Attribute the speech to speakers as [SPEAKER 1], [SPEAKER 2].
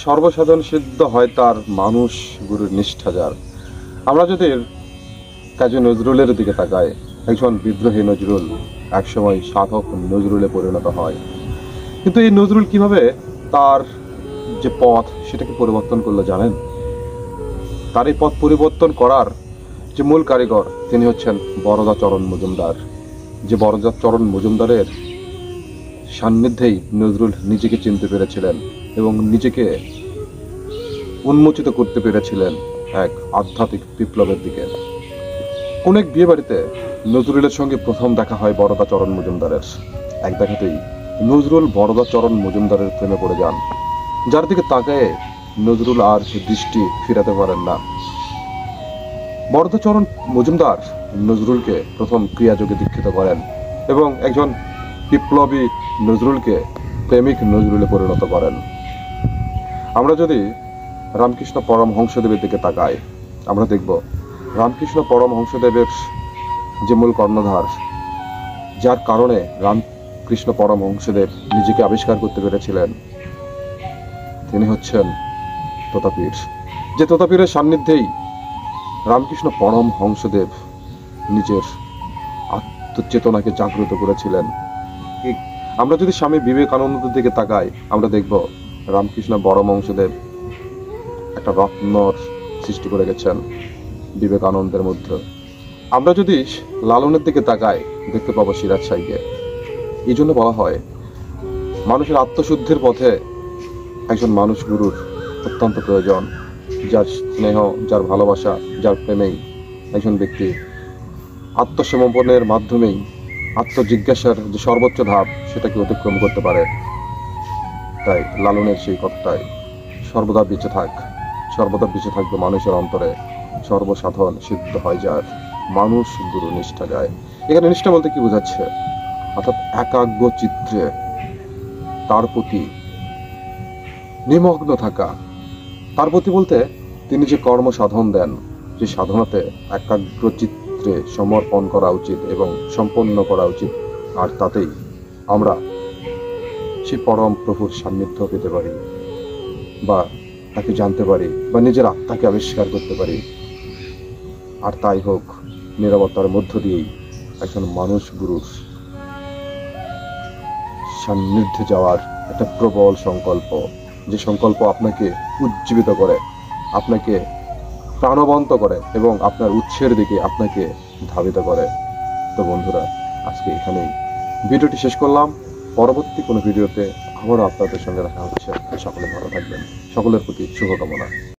[SPEAKER 1] সর্বসাধন সিদ্ধ হয় তার মানুষ গুরুর নিষ্ঠা যার। আমরা যদি কাজী নজরুলের দিকে তাকাই, একজন বিদ্রোহী নজরুল একসময় সাধক নজরুলে পরিণত হয়। কিন্তু এই নজরুল কিভাবে তার যে পথ সেটাকে পরিবর্তন করলো জানেন? তার এই পথ পরিবর্তন করার যে মূল কারিগর তিনি হচ্ছেন বরদাচরণ মজুমদার। যে বরদাচরণ মজুমদারের সান্নিধ্যেই নজরুল নিজেকে চিনতে পেরেছিলেন এবং নিজেকে উন্মোচিত করতে পেরেছিলেন এক আধ্যাত্মিক বিপ্লবের দিকে। কোন এক বিয়ে বাড়িতে নজরুলের সঙ্গে প্রথম দেখা হয় বরদাচরণ মজুমদারের। এক দেখাতেই নজরুল বরদাচরণ মজুমদারের প্রেমে পড়ে যান, যার দিকে তাকায়ে নজরুল আর দৃষ্টি ফিরাতে পারেন না। বরদাচরণ মজুমদার নজরুলকে প্রথম ক্রিয়াযোগে দীক্ষিত করেন এবং একজন বিপ্লবী নজরুলকে প্রেমিক নজরুলে পরিণত করেন। আমরা যদি রামকৃষ্ণ পরমহংসদেবের দিকে তাকাই, আমরা দেখব রামকৃষ্ণ পরমহংসদেবের যে মূল কর্ণধার, যার কারণে রামকৃষ্ণ পরমহংসদেব নিজেকে আবিষ্কার করতে পেরেছিলেন, তিনি হচ্ছেন তোতাপীর। যে তোতাপীরের সান্নিধ্যেই রামকৃষ্ণ পরমহংসদেব নিজের আত্মচেতনাকে জাগ্রত করেছিলেন। আমরা যদি স্বামী বিবেকানন্দের দিকে তাকাই, আমরা দেখব রামকৃষ্ণ পরমহংসদেব একটা রত্নর সৃষ্টি করে গেছেন বিবেকানন্দের মধ্যে। আমরা যদি লালনের দিকে তাকাই, দেখতে পাবো সিরাজ সাইকে। এই জন্য বলা হয় মানুষের আত্মশুদ্ধির পথে একজন মানুষ গুরুর অত্যন্ত প্রয়োজন, যার স্নেহ, যার ভালোবাসা, যার প্রেমেই একজন ব্যক্তি আত্মসমর্পণের মাধ্যমেই আত্মজিজ্ঞাসার যে সর্বোচ্চ ধাপ সেটাকে অতিক্রম করতে পারে। তাই লালনের সেই কথাটাই সর্বদা বেঁচে থাকবে মানুষের অন্তরে। সর্বসাধন সিদ্ধ হয় যার, মানুষ গুরু নিষ্ঠা যায়। এখানে নিষ্ঠা বলতে কি বোঝাচ্ছে? অর্থাৎ একাগ্র চিত্রে তার প্রতি নিমগ্ন থাকা। তার প্রতি বলতে তিনি যে কর্ম সাধন দেন, যে সাধনাতে একাগ্র চিত্রে সমর্পণ করা উচিত এবং সম্পন্ন করা উচিত। আর তাতেই আমরা সেই পরম প্রভুর সান্নিধ্য পেতে পারি, বা তাকে জানতে পারি, বা নিজের আত্মাকে আবিষ্কার করতে পারি। আর তাই হোক নীরবতার মধ্য দিয়েই একজন মানুষ গুরুর সান্নিধ্যে যাওয়ার একটা প্রবল সংকল্প, যে সংকল্প আপনাকে উজ্জীবিত করে, আপনাকে প্রাণবন্ত করে এবং আপনার উৎসের দিকে আপনাকে ধাবিত করে। তো বন্ধুরা, আজকে এখানেই ভিডিওটি শেষ করলাম। পরবর্তী কোনো ভিডিওতে আবারও আপনাদের সঙ্গে দেখা হচ্ছে। সকলে ভালো থাকবেন, সকলের প্রতি শুভকামনা।